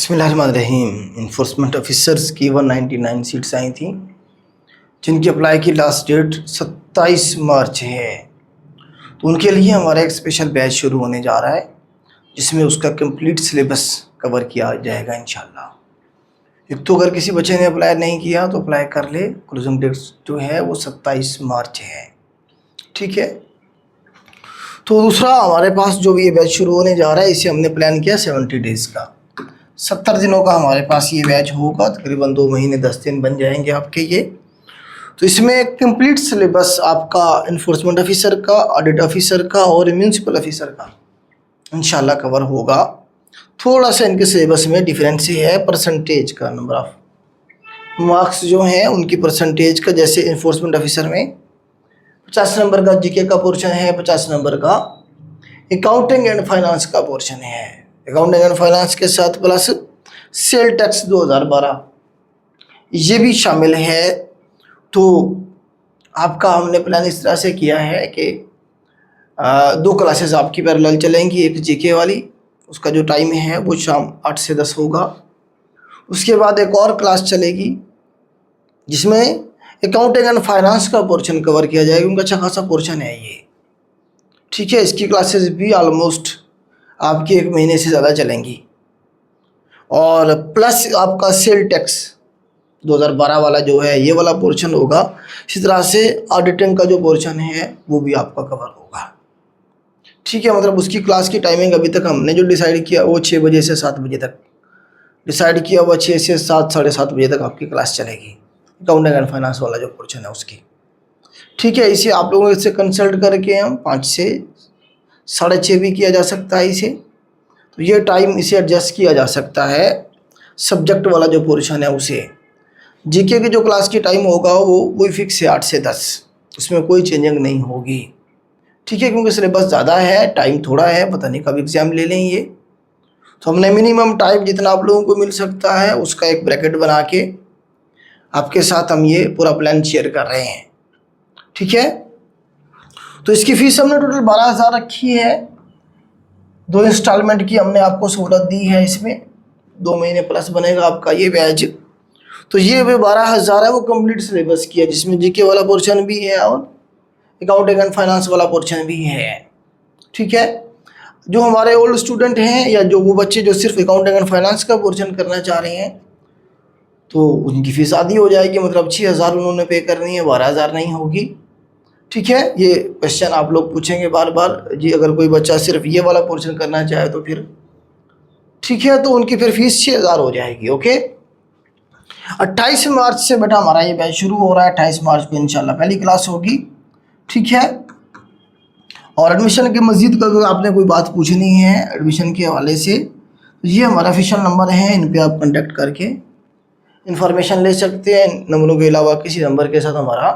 बिस्मिल्लाहिर्रहमानिर्रहीम। Enforcement officers की 199 seats आई थी, जिनकी अप्लाई की लास्ट डेट 27 मार्च है। तो उनके लिए हमारा एक स्पेशल बैच शुरू होने जा रहा है, जिसमें उसका कंप्लीट सिलेबस कवर किया जाएगा इंशाल्लाह। एक तो अगर किसी बच्चे ने अप्लाई नहीं किया तो अप्लाई कर ले। क्लोजिंग डेट जो है वो 27 मार्च है, ठीक है। तो दूसरा, हमारे पास जो भी ये बैच शुरू होने जा रहा है, इसे हमने प्लान किया 70 डेज़ का, 70 दिनों का हमारे पास ये बैच होगा। तकरीबन 2 महीने 10 दिन बन जाएंगे आपके ये। तो इसमें कंप्लीट सिलेबस आपका इन्फोर्समेंट ऑफिसर का, ऑडिट ऑफिसर का और म्यूनसिपल ऑफिसर का इंशाल्लाह कवर होगा। थोड़ा सा इनके सिलेबस में डिफरेंस है परसेंटेज का, नंबर ऑफ मार्क्स जो हैं उनकी परसेंटेज का। जैसे इन्फोर्समेंट ऑफिसर में 50 नंबर का जीके का पोर्शन है, 50 नंबर का अकाउंटिंग एंड फाइनेंस का पोर्शन है। अकाउंटिंग एंड फाइनेंस के साथ प्लस सेल टैक्स 2012 ये भी शामिल है। तो आपका हमने प्लान इस तरह से किया है कि 2 क्लासेस आपकी पैरेलल चलेंगी। एक जीके वाली, उसका जो टाइम है वो शाम 8 से 10 होगा। उसके बाद एक और क्लास चलेगी जिसमें अकाउंटिंग एंड फाइनेंस का पोर्शन कवर किया जाएगा। उनका अच्छा खासा पोर्शन है ये, ठीक है। इसकी क्लासेस भी ऑलमोस्ट आपकी 1 महीने से ज़्यादा चलेंगी। और प्लस आपका सेल टैक्स 2012 वाला जो है ये वाला पोर्शन होगा। इसी तरह से ऑडिटिंग का जो पोर्शन है वो भी आपका कवर होगा, ठीक है। मतलब उसकी क्लास की टाइमिंग अभी तक हमने जो डिसाइड किया वो 6 बजे से 7 बजे तक डिसाइड किया हुआ। 6 से 7, 7:30 बजे तक आपकी क्लास चलेगी, अकाउंटिंग एंड फाइनेंस वाला जो पोर्शन है उसकी, ठीक है। इसे आप लोगों से कंसल्ट करके हम 5 से 6:30 भी किया जा सकता है इसे। तो ये टाइम इसे एडजस्ट किया जा सकता है। सब्जेक्ट वाला जो पोर्शन है उसे, जीके की जो क्लास की टाइम होगा वो वही फिक्स है 8 से 10, उसमें कोई चेंजिंग नहीं होगी, ठीक है। क्योंकि सिलेबस ज़्यादा है, टाइम थोड़ा है, पता नहीं कब एग्ज़ाम ले लें ये। तो हमने मिनिमम टाइम जितना आप लोगों को मिल सकता है उसका एक ब्रैकेट बना के आपके साथ हम ये पूरा प्लान शेयर कर रहे हैं, ठीक है। तो इसकी फ़ीस हमने टोटल 12,000 रखी है। 2 इंस्टॉलमेंट की हमने आपको सहूलत दी है। इसमें 2 महीने प्लस बनेगा आपका ये बैच। तो ये भी 12,000 है, वो कंप्लीट सिलेबस की है, जिसमें जीके वाला पोर्शन भी है और अकाउंटिंग एंड फाइनेंस वाला पोर्शन भी है, ठीक है। जो हमारे ओल्ड स्टूडेंट हैं या जो वो बच्चे जो सिर्फ अकाउंटिंग एंड फाइनेंस का पोर्शन करना चाह रहे हैं, तो उनकी फ़ीस आधी हो जाएगी। मतलब 6,000 उन्होंने पे करनी है, 12,000 नहीं होगी, ठीक है। ये क्वेश्चन आप लोग पूछेंगे बार बार जी, अगर कोई बच्चा सिर्फ ये वाला पोर्शन करना चाहे तो फिर ठीक है, तो उनकी फिर फीस 6,000 हो जाएगी, ओके। 28 मार्च से बेटा हमारा ये बैच शुरू हो रहा है। 28 मार्च को इंशाल्लाह पहली क्लास होगी, ठीक है। और एडमिशन के मज़ीद का अगर आपने कोई बात पूछनी है एडमिशन के हवाले से, तो ये हमारा ऑफिशियल नंबर है, इन पे आप कांटेक्ट करके इंफॉर्मेशन ले सकते हैं। नंबरों के अलावा किसी नंबर के साथ हमारा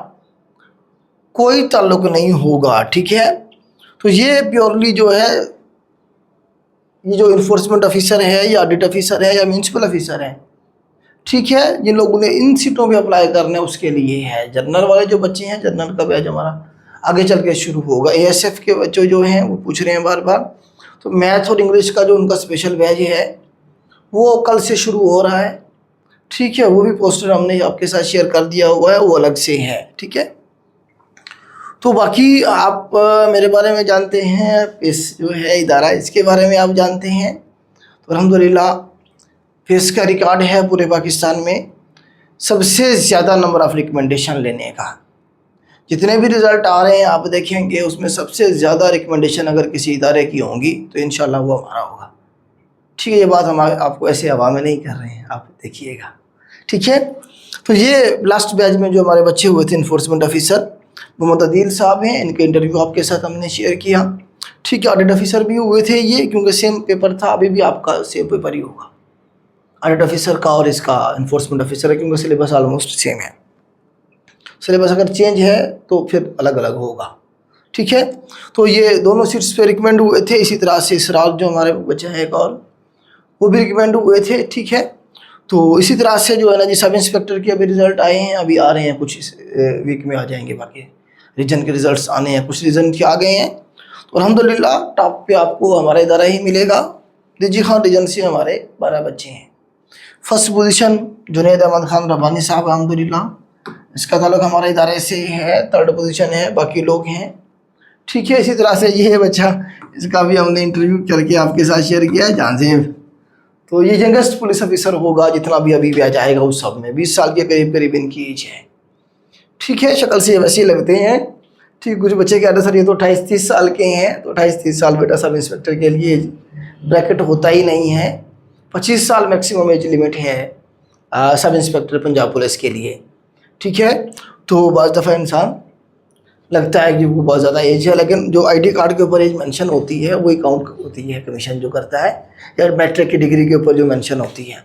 कोई ताल्लुक़ नहीं होगा, ठीक है। तो ये प्योरली जो है, ये जो इन्फोर्समेंट ऑफिसर है या ऑडिट ऑफिसर है या म्यूनसिपल ऑफिसर है, ठीक है, जिन लोगों ने इन सीटों पे अप्लाई करना है उसके लिए है। जनरल वाले जो बच्चे हैं, जनरल का बैच हमारा आगे चल के शुरू होगा। एएसएफ के बच्चे जो हैं वो पूछ रहे हैं बार बार, तो मैथ और इंग्लिश का जो उनका स्पेशल बैच है वो कल से शुरू हो रहा है, ठीक है। वो भी पोस्टर हमने आपके साथ शेयर कर दिया हुआ है, वो अलग से है, ठीक है। तो बाकी आप मेरे बारे में जानते हैं, इस जो है इदारा इसके बारे में आप जानते हैं। तो अल्हम्दुलिल्लाह फेस का रिकॉर्ड है पूरे पाकिस्तान में सबसे ज़्यादा नंबर ऑफ़ रिकमेंडेशन लेने का। जितने भी रिज़ल्ट आ रहे हैं आप देखेंगे उसमें सबसे ज़्यादा रिकमेंडेशन अगर किसी इदारे की होंगी तो इंशाल्लाह वो हमारा होगा, ठीक है। ये बात हम आपको ऐसे हवा में नहीं कर रहे हैं, आप देखिएगा, ठीक है। तो ये लास्ट बैच में जो हमारे बच्चे हुए थे इन्फोर्समेंट ऑफिसर मोहम्मद अदील साहब हैं, इनके इंटरव्यू आपके साथ हमने शेयर किया, ठीक है। ऑडिट ऑफिसर भी हुए थे ये, क्योंकि सेम पेपर था, अभी भी आपका सेम पेपर ही होगा ऑडिट ऑफिसर का और इसका इन्फोर्समेंट ऑफिसर है, क्योंकि सिलेबस ऑलमोस्ट सेम है। सिलेबस अगर चेंज है तो फिर अलग अलग होगा, ठीक है। तो ये दोनों सीट्स पे रिकमेंड हुए थे। इसी तरह से इसरार जो हमारे बच्चे हैं एक और, वो भी रिकमेंड हुए थे, ठीक है। तो इसी तरह से जो है ना जी, सब इंस्पेक्टर के अभी रिज़ल्ट आए हैं, अभी आ रहे हैं, कुछ इस वीक में आ जाएंगे। बाकी रीजन के रिज़ल्ट आने हैं, कुछ रीजन के आ गए हैं। तो अल्हम्दुलिल्लाह टॉप पे आपको हमारा इदारा ही मिलेगा। जी हाँ, रीजन से हमारे 12 बच्चे हैं। फर्स्ट पोजीशन जुनैद अहमद खान रब्बानी साहब अल्हम्दुलिल्लाह, इसका ताल्लुक हमारे इदारे से है। थर्ड पोजीशन है, बाकी लोग हैं। ठीक है, इसी तरह से ये है बच्चा, इसका भी हमने इंटरव्यू करके आपके साथ शेयर किया है, जानजेब। तो ये यंगेस्ट पुलिस ऑफिसर होगा जितना भी अभी ब्याज आएगा उस सब में, 20 साल के करीब करीब इनकी एज है। ठीक है, शक्ल से वैसे ही लगते हैं। ठीक, कुछ बच्चे कहते हैं सर ये तो 28-30 साल के हैं, तो 28-30 साल बेटा सब इंस्पेक्टर के लिए ब्रैकेट होता ही नहीं है। 25 साल मैक्सिमम एज लिमिट है सब इंस्पेक्टर पंजाब पुलिस के लिए। ठीक है, तो बाज़ दफ़ा इंसान लगता है कि वो बहुत ज़्यादा एज है, लेकिन जो आईडी कार्ड के ऊपर एज मेंशन होती है वही काउंट होती है कमीशन जो करता है, या मैट्रिक की डिग्री के ऊपर जो मेंशन होती है।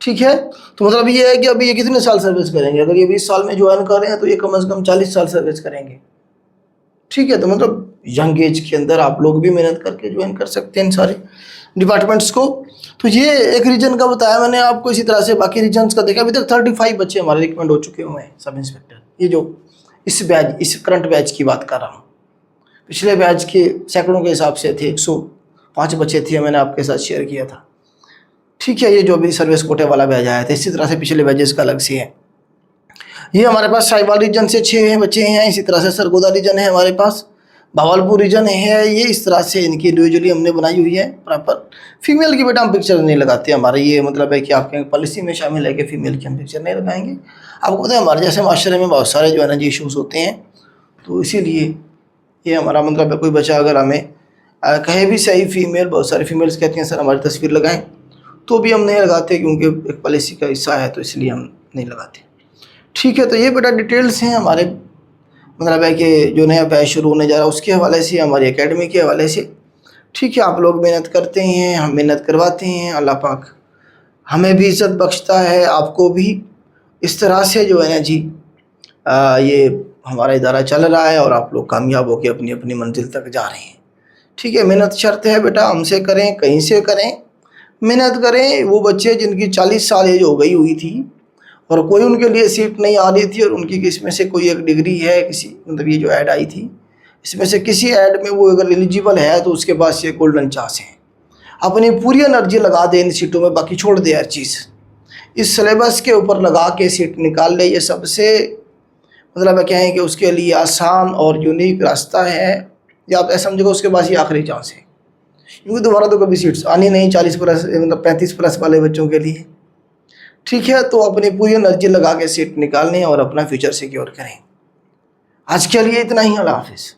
ठीक है, तो मतलब ये है कि अभी ये कितने साल सर्विस करेंगे। अगर ये 20 साल में ज्वाइन कर रहे हैं तो ये कम से कम 40 साल सर्विस करेंगे। ठीक है, तो मतलब यंग एज के अंदर आप लोग भी मेहनत करके ज्वाइन कर सकते हैं इन सारे डिपार्टमेंट्स को। तो ये एक रीजन का बताया मैंने आपको। इसी तरह से बाकी रीजन्स का देखा, अभी तक 35 बच्चे हमारे रिकमेंड हो चुके हुए हैं सब इंस्पेक्टर। ये जो इस बैच, इस करंट बैच की बात कर रहा हूँ। पिछले बैच के सैकड़ों के हिसाब से थे, 105 बच्चे थे, मैंने आपके साथ शेयर किया था। ठीक है, ये जो भी सर्विस कोटे वाला बैच आया था, इसी तरह से पिछले बैचेस का अलग से है। ये हमारे पास साहिवाल रीजन से 6 बच्चे हैं, इसी तरह से सरगोदा रीजन है हमारे पास, भावलपुर रीजन है। ये इस तरह से इनकी इंडिविजुअली हमने बनाई हुई है प्रॉपर। फीमेल की बेटा हम पिक्चर नहीं लगाते, हमारा ये मतलब है कि आपके पॉलिसी में शामिल है कि फ़ीमेल की हम पिक्चर नहीं लगाएंगे। आपको पता है हमारे जैसे माशरे में बहुत सारे जो है ना जी इशूज़ होते हैं, तो इसीलिए ये हमारा मतलब है कोई बच्चा अगर हमें कहे भी सही फीमेल, बहुत सारे फीमेल्स कहती हैं सर हमारी तस्वीर लगाएं, तो भी हम नहीं लगाते क्योंकि एक पॉलिसी का हिस्सा है, तो इसलिए हम नहीं लगाते। ठीक है, तो ये बेटा डिटेल्स हैं हमारे मतलब है कि जो नया बैच शुरू होने जा रहा है उसके हवाले से, हमारी एकेडमी के हवाले से। ठीक है, आप लोग मेहनत करते हैं, हम मेहनत करवाते हैं, अल्लाह पाक हमें भी इज़्ज़त बख्शता है, आपको भी। इस तरह से जो है ना जी ये हमारा इदारा चल रहा है और आप लोग कामयाब होकर अपनी अपनी मंजिल तक जा रहे हैं। ठीक है, मेहनत शर्त है बेटा, हमसे करें कहीं से करें, मेहनत करें। वो बच्चे जिनकी 40 साल एज हो गई हुई थी और कोई उनके लिए सीट नहीं आ रही थी, और उनकी इसमें से कोई एक डिग्री है किसी, मतलब ये जो ऐड आई थी इसमें से किसी ऐड में वो अगर एलिजिबल है तो उसके पास ये गोल्डन चांस है। अपनी पूरी एनर्जी लगा दे इन सीटों में, बाकी छोड़ दे हर चीज़, इस सिलेबस के ऊपर लगा के सीट निकाल ले। ये सबसे मतलब है क्या है कि उसके लिए आसान और यूनिक रास्ता है, या आप ऐसा समझोगे उसके पास ये आखिरी चांस है, क्योंकि दोबारा तो कभी सीट्स आनी नहीं 40 प्लस मतलब 35 प्लस वाले बच्चों के लिए। ठीक है, तो अपनी पूरी एनर्जी लगा के सीट निकालने और अपना फ्यूचर सिक्योर करें। आज के लिए इतना ही, अल्लाह हाफिज़।